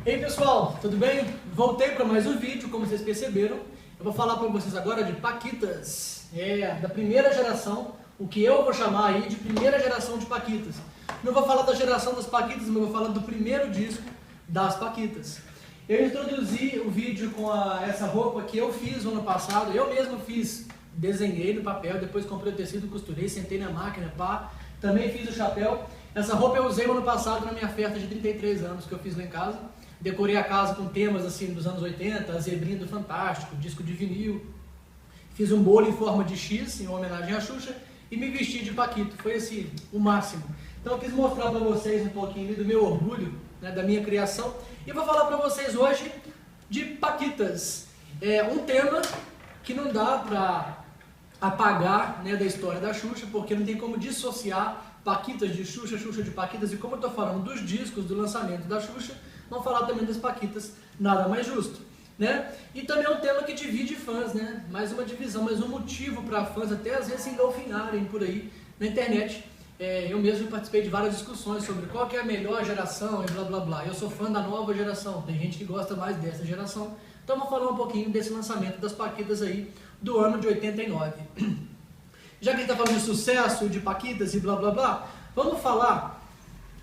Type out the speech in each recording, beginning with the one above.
Ei pessoal, tudo bem? Voltei para mais um vídeo, como vocês perceberam. Eu vou falar para vocês agora de paquitas, da primeira geração, o que eu vou chamar aí de primeira geração de paquitas. Não vou falar da geração das paquitas, mas vou falar do primeiro disco das paquitas. Eu introduzi o vídeo com essa roupa que eu fiz no ano passado, eu mesmo fiz, desenhei no papel, depois comprei o tecido, costurei, sentei na máquina, pá, também fiz o chapéu. Essa roupa eu usei no ano passado na minha festa de 33 anos que eu fiz lá em casa. Decorei a casa com temas assim dos anos 80, a zebrinha do Fantástico, disco de vinil. Fiz um bolo em forma de X, em homenagem à Xuxa, e me vesti de paquito. Foi assim, o máximo. Então eu quis mostrar para vocês um pouquinho do meu orgulho, né, da minha criação. E vou falar para vocês hoje de paquitas. É um tema que não dá para apagar, né, da história da Xuxa, porque não tem como dissociar paquitas de Xuxa, Xuxa de paquitas. E como eu estou falando dos discos, do lançamento da Xuxa, vamos falar também das paquitas, nada mais justo, né? E também é um tema que divide fãs, né? Mais uma divisão, mais um motivo para fãs até às vezes se engalfinharem por aí na internet. Eu mesmo participei de várias discussões sobre qual que é a melhor geração e blá blá blá. Eu sou fã da nova geração, tem gente que gosta mais dessa geração. Então vamos falar um pouquinho desse lançamento das paquitas aí do ano de 89. Já que a gente está falando de sucesso, de paquitas e blá blá blá, vamos falar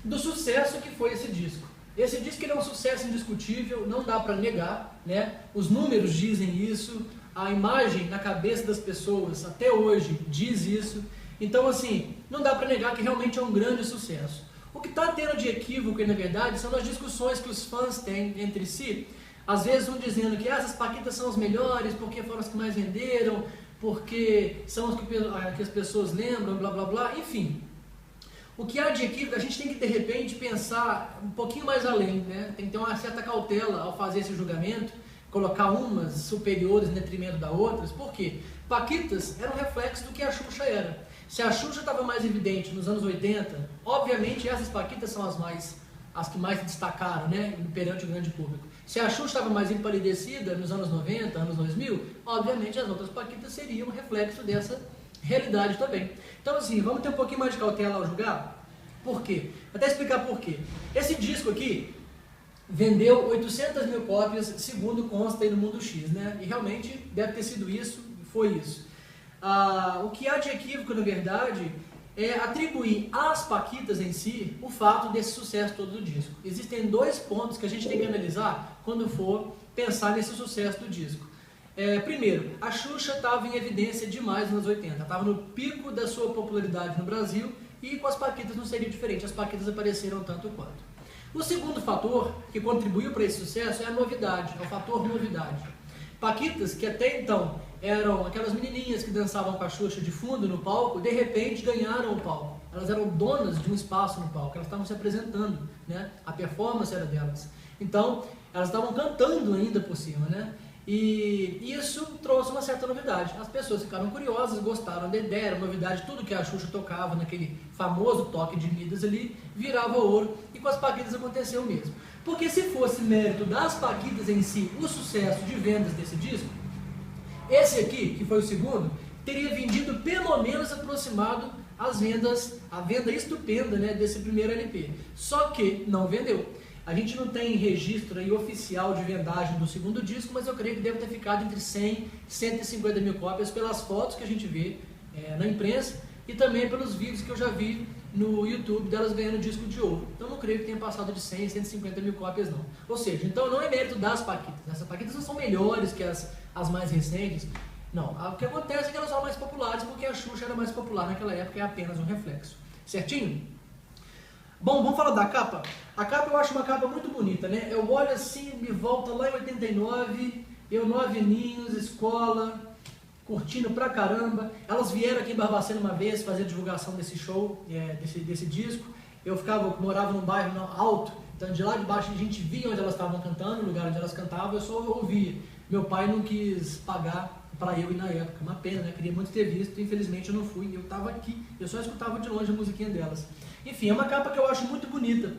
do sucesso que foi esse disco. Esse disco ele é um sucesso indiscutível, não dá para negar, né? Os números dizem isso, a imagem na cabeça das pessoas até hoje diz isso. Então assim, não dá para negar que realmente é um grande sucesso. O que está tendo de equívoco, na verdade, são as discussões que os fãs têm entre si. Às vezes um dizendo que essas paquitas são as melhores, porque foram as que mais venderam, porque são as que as pessoas lembram, blá blá blá, enfim. O que há de equívoco, a gente tem que de repente pensar um pouquinho mais além, né? Tem que ter uma certa cautela ao fazer esse julgamento, colocar umas superiores em detrimento das outras. Por quê? Paquitas era um reflexo do que a Xuxa era. Se a Xuxa estava mais evidente nos anos 80, obviamente essas paquitas são as que mais se destacaram, né, perante o grande público. Se a Xuxa estava mais empalidecida nos anos 90, anos 2000, obviamente as outras paquitas seriam um reflexo dessa realidade também. Então assim, vamos ter um pouquinho mais de cautela ao julgar? Por quê? Vou até explicar por quê. Esse disco aqui vendeu 800 mil cópias, segundo consta aí no Mundo X, né? E realmente deve ter sido isso, foi isso. O que há de equívoco, na verdade, é atribuir às paquitas em si o fato desse sucesso todo do disco. Existem dois pontos que a gente tem que analisar quando for pensar nesse sucesso do disco. Primeiro, a Xuxa estava em evidência demais nos anos 80, estava no pico da sua popularidade no Brasil e com as paquitas não seria diferente, as paquitas apareceram tanto quanto. O segundo fator que contribuiu para esse sucesso é a novidade, é o fator novidade. Paquitas, que até então eram aquelas menininhas que dançavam com a Xuxa de fundo no palco, de repente ganharam o palco. Elas eram donas de um espaço no palco, elas estavam se apresentando, né? A performance era delas. Então, elas estavam cantando ainda por cima, né? E isso trouxe uma certa novidade. As pessoas ficaram curiosas, gostaram da ideia, era novidade, tudo que a Xuxa tocava naquele famoso toque de Midas ali, virava ouro, e com as paquitas aconteceu o mesmo. Porque se fosse mérito das paquitas em si, o sucesso de vendas desse disco, esse aqui, que foi o segundo, teria vendido pelo menos aproximado a venda estupenda, né, desse primeiro LP. Só que não vendeu. A gente não tem registro aí oficial de vendagem do segundo disco, mas eu creio que deve ter ficado entre 100 e 150 mil cópias pelas fotos que a gente vê na imprensa e também pelos vídeos que eu já vi no YouTube delas ganhando disco de ouro. Então não creio que tenha passado de 100 e 150 mil cópias não. Ou seja, então não é mérito das paquitas. Essas paquitas não são melhores que as mais recentes. Não, o que acontece é que elas são mais populares porque a Xuxa era mais popular naquela época, é apenas um reflexo. Certinho? Bom, vamos falar da capa? A capa eu acho uma capa muito bonita, né? Eu olho assim, me volta lá em 89, eu 9 aninhos, escola, curtindo pra caramba. Elas vieram aqui em Barbacena uma vez fazer divulgação desse show, desse disco. Eu morava num bairro alto, então de lá de baixo a gente via onde elas estavam cantando, o lugar onde elas cantavam, eu só ouvia. Meu pai não quis pagar para eu ir na época, uma pena, né? Queria muito ter visto, infelizmente eu não fui, eu estava aqui, eu só escutava de longe a musiquinha delas. Enfim, é uma capa que eu acho muito bonita,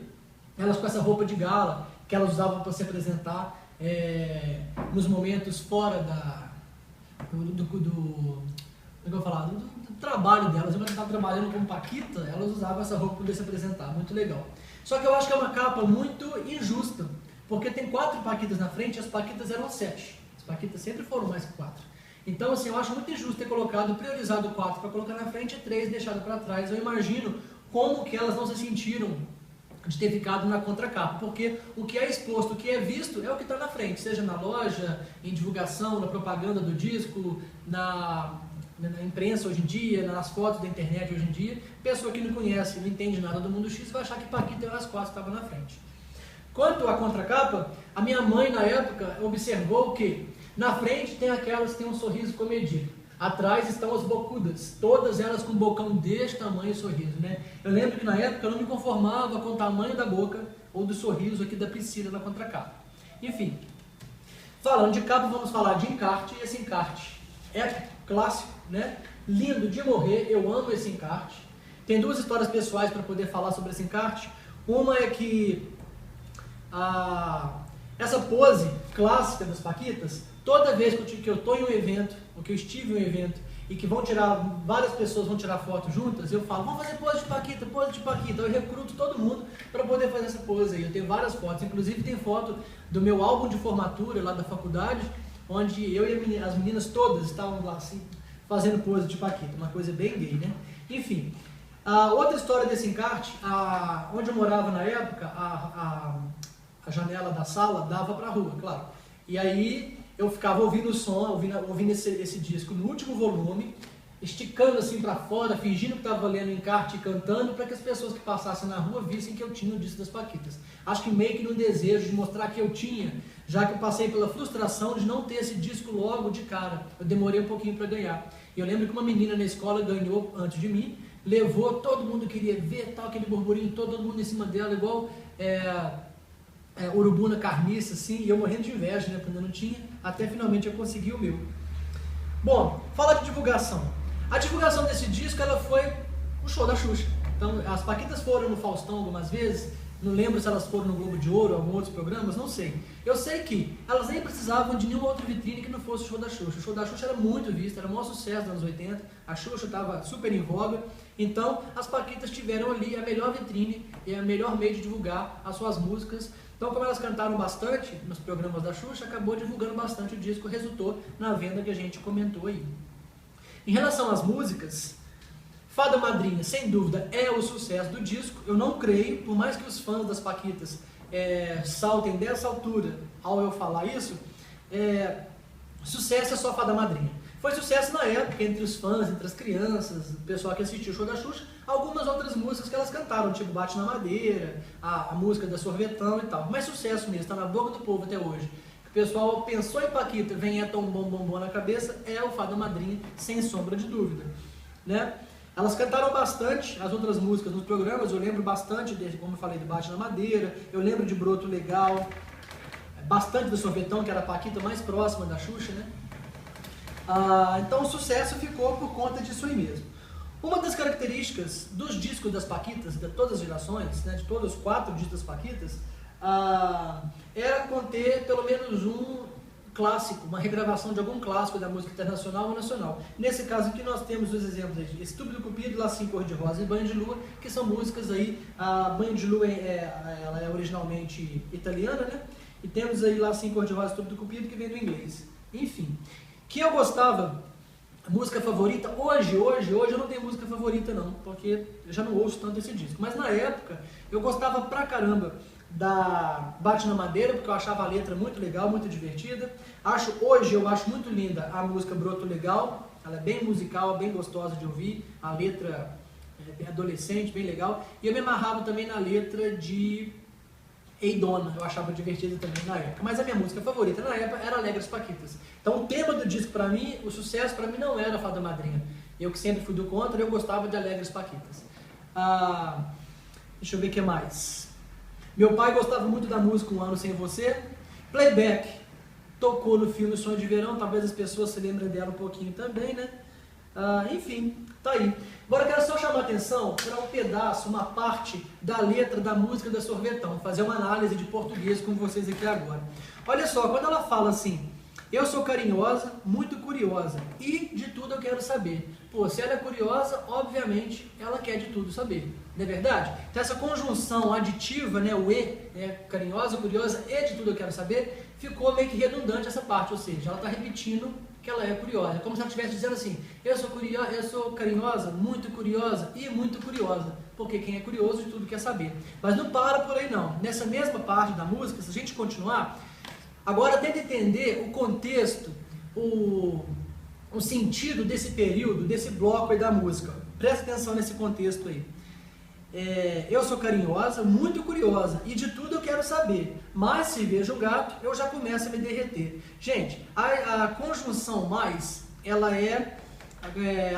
elas com essa roupa de gala, que elas usavam para se apresentar nos momentos fora do trabalho delas. Elas estavam trabalhando como paquita, elas usavam essa roupa para poder se apresentar, muito legal. Só que eu acho que é uma capa muito injusta, porque tem 4 paquitas na frente e as paquitas eram 7. As paquitas sempre foram mais que 4. Então, assim, eu acho muito injusto ter priorizado 4 para colocar na frente e 3 deixado para trás. Eu imagino como que elas não se sentiram de ter ficado na contracapa, porque o que é exposto, o que é visto, é o que está na frente, seja na loja, em divulgação, na propaganda do disco, na imprensa hoje em dia, nas fotos da internet hoje em dia. Pessoa que não conhece, não entende nada do mundo X, vai achar que Paquita eram as 4 que estavam na frente. Quanto à contracapa, a minha mãe na época observou que na frente tem aquelas que têm um sorriso comedido. Atrás estão as bocudas, todas elas com um bocão deste tamanho e sorriso, né? Eu lembro que na época eu não me conformava com o tamanho da boca ou do sorriso aqui da Priscila na contracapa. Enfim, falando de capa, vamos falar de encarte. E esse encarte é clássico, né? Lindo de morrer, eu amo esse encarte. Tem 2 histórias pessoais para poder falar sobre esse encarte. Uma é que essa pose clássica das paquitas, toda vez que eu estou em um evento, ou que eu estive em um evento, e que várias pessoas vão tirar foto juntas, eu falo, vamos fazer pose de paquita, pose de paquita. Eu recruto todo mundo para poder fazer essa pose aí. Eu tenho várias fotos, inclusive tem foto do meu álbum de formatura lá da faculdade, onde eu e as meninas todas estavam lá assim, fazendo pose de paquita, uma coisa bem gay, né? Enfim, outra história desse encarte, onde eu morava na época, a janela da sala dava para a rua, claro. E aí eu ficava ouvindo o som, ouvindo esse disco no último volume, esticando assim para fora, fingindo que estava lendo o encarte e cantando, para que as pessoas que passassem na rua vissem que eu tinha o disco das Paquitas. Acho que meio que no desejo de mostrar que eu tinha, já que eu passei pela frustração de não ter esse disco logo de cara. Eu demorei um pouquinho para ganhar. E eu lembro que uma menina na escola ganhou antes de mim, levou, todo mundo queria ver, tal, aquele burburinho, todo mundo em cima dela, igual urubu na carniça, assim, e eu morrendo de inveja, né, porque eu não tinha, até finalmente eu consegui o meu. Bom, fala de divulgação. A divulgação desse disco, ela foi o show da Xuxa. Então, as Paquitas foram no Faustão algumas vezes, não lembro se elas foram no Globo de Ouro ou alguns outros programas, não sei. Eu sei que elas nem precisavam de nenhuma outra vitrine que não fosse o show da Xuxa. O show da Xuxa era muito visto, era o maior sucesso nos anos 80, a Xuxa estava super em voga, então as Paquitas tiveram ali a melhor vitrine e a melhor meio de divulgar as suas músicas. Então, como elas cantaram bastante nos programas da Xuxa, acabou divulgando bastante o disco, resultou na venda que a gente comentou aí. Em relação às músicas, Fada Madrinha, sem dúvida, é o sucesso do disco. Eu não creio, por mais que os fãs das Paquitas saltem dessa altura ao eu falar isso, sucesso é só Fada Madrinha. Foi sucesso na época, entre os fãs, entre as crianças, o pessoal que assistiu o show da Xuxa, algumas outras músicas que elas cantaram, tipo Bate na Madeira, a música da Sorvetão e tal. Mas sucesso mesmo, está na boca do povo até hoje. O pessoal pensou em Paquita, vem Tom Bom Bom Bom na cabeça, é o Fada Madrinha, sem sombra de dúvida, né? Elas cantaram bastante as outras músicas nos programas, eu lembro bastante, como eu falei, de Bate na Madeira, eu lembro de Broto Legal, bastante do Sorvetão, que era a Paquita mais próxima da Xuxa, né? Então o sucesso ficou por conta disso aí mesmo. Uma das características dos discos das Paquitas, de todas as gerações, né, de todos os 4 discos das Paquitas, era conter pelo menos um clássico, uma regravação de algum clássico da música internacional ou nacional. Nesse caso aqui nós temos os exemplos aí de Estúpido Cupido, Lacinho Cor-de-Rosa e Banho de Lua, que são músicas aí, Banho de Lua ela é originalmente italiana, né? E temos aí Lacinho Cor-de-Rosa e Estúpido Cupido, que vem do inglês. Enfim, que eu gostava, a música favorita, hoje eu não tenho música favorita não, porque eu já não ouço tanto esse disco, mas na época eu gostava pra caramba da Bate na Madeira, porque eu achava a letra muito legal, muito divertida. Hoje eu acho muito linda a música Broto Legal, ela é bem musical, bem gostosa de ouvir, a letra é adolescente, bem legal, e eu me amarrava também na letra de Ei Dona, eu achava divertida também na época, mas a minha música favorita na época era Alegres Paquitas. Então o tema do disco pra mim, o sucesso pra mim não era Fada Madrinha, eu que sempre fui do contra, eu gostava de Alegres Paquitas. Deixa eu ver o que mais. Meu pai gostava muito da música Um Ano Sem Você. Playback tocou no filme Sonho de Verão, talvez as pessoas se lembrem dela um pouquinho também, né? Enfim, tá aí. Agora eu quero só chamar a atenção para um pedaço, uma parte da letra da música da Sorvetão, fazer uma análise de português com vocês aqui agora. Olha só, quando ela fala assim, Eu sou carinhosa, muito curiosa e de tudo eu quero saber. Pô, se ela é curiosa, obviamente ela quer de tudo saber, não é verdade? Então essa conjunção aditiva, né, o e, né, carinhosa, curiosa e de tudo eu quero saber, ficou meio que redundante essa parte, ou seja, ela está repetindo que ela é curiosa. É como se ela estivesse dizendo assim, eu sou carinhosa, muito curiosa e muito curiosa. Porque quem é curioso de tudo quer saber. Mas não para por aí não. Nessa mesma parte da música, se a gente continuar, agora tenta entender o contexto, o sentido desse período, desse bloco aí da música. Presta atenção nesse contexto aí. Eu sou carinhosa, muito curiosa e de tudo eu quero saber, mas se vejo um gato, eu já começo a me derreter. Gente, a conjunção mais, ela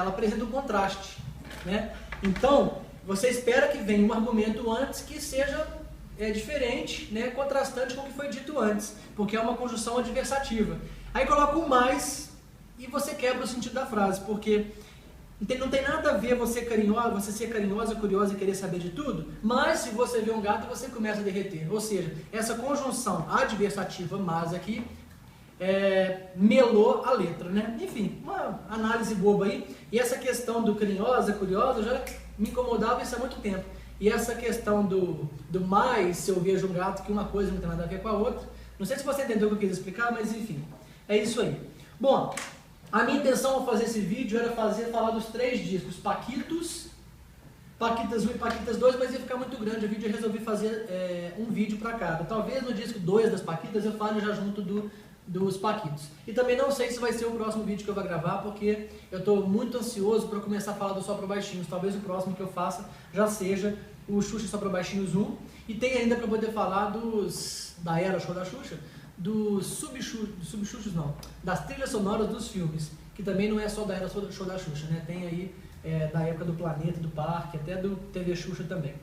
apresenta um contraste, né? Então, você espera que venha um argumento antes que seja diferente, né, contrastante com o que foi dito antes, porque é uma conjunção adversativa. Aí coloca o mais e você quebra o sentido da frase, porque não tem nada a ver você ser carinhosa, curiosa e querer saber de tudo, mas se você vê um gato, você começa a derreter. Ou seja, essa conjunção adversativa, mas aqui, melou a letra, né? Enfim, uma análise boba aí. E essa questão do carinhosa, curiosa, já me incomodava isso há muito tempo. E essa questão do mais, se eu vejo um gato, que uma coisa não tem nada a ver com a outra. Não sei se você entendeu o que eu quis explicar, mas enfim, é isso aí. Bom, a minha intenção ao fazer esse vídeo era falar dos 3 discos, Paquitos 1 e Paquitas 2, mas ia ficar muito grande o vídeo e resolvi fazer um vídeo para cada. Talvez no disco 2 das Paquitas eu fale já junto dos Paquitos. E também não sei se vai ser o próximo vídeo que eu vou gravar, porque eu estou muito ansioso para começar a falar do Só Pro Baixinhos. Talvez o próximo que eu faça já seja o Xuxa Só Pro Baixinhos 1. E tem ainda para poder falar da era Show da Xuxa, dos subxuxos não, das trilhas sonoras dos filmes, que também não é só da era Show da Xuxa, né? Tem aí da época do Planeta, do Parque, até do TV Xuxa também.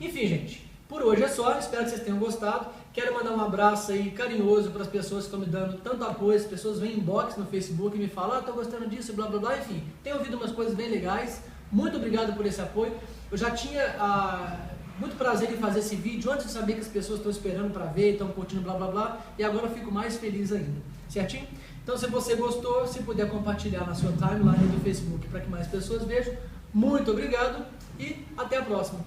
Enfim, gente, por hoje é só, espero que vocês tenham gostado. Quero mandar um abraço aí carinhoso para as pessoas que estão me dando tanto apoio. As pessoas vêm em inbox no Facebook e me falam, tô gostando disso, blá blá blá, enfim, tenho ouvido umas coisas bem legais. Muito obrigado por esse apoio. Eu já tinha muito prazer em fazer esse vídeo antes de saber que as pessoas estão esperando para ver, estão curtindo blá blá blá, e agora eu fico mais feliz ainda, certinho? Então se você gostou, se puder compartilhar na sua timeline do Facebook para que mais pessoas vejam, muito obrigado e até a próxima!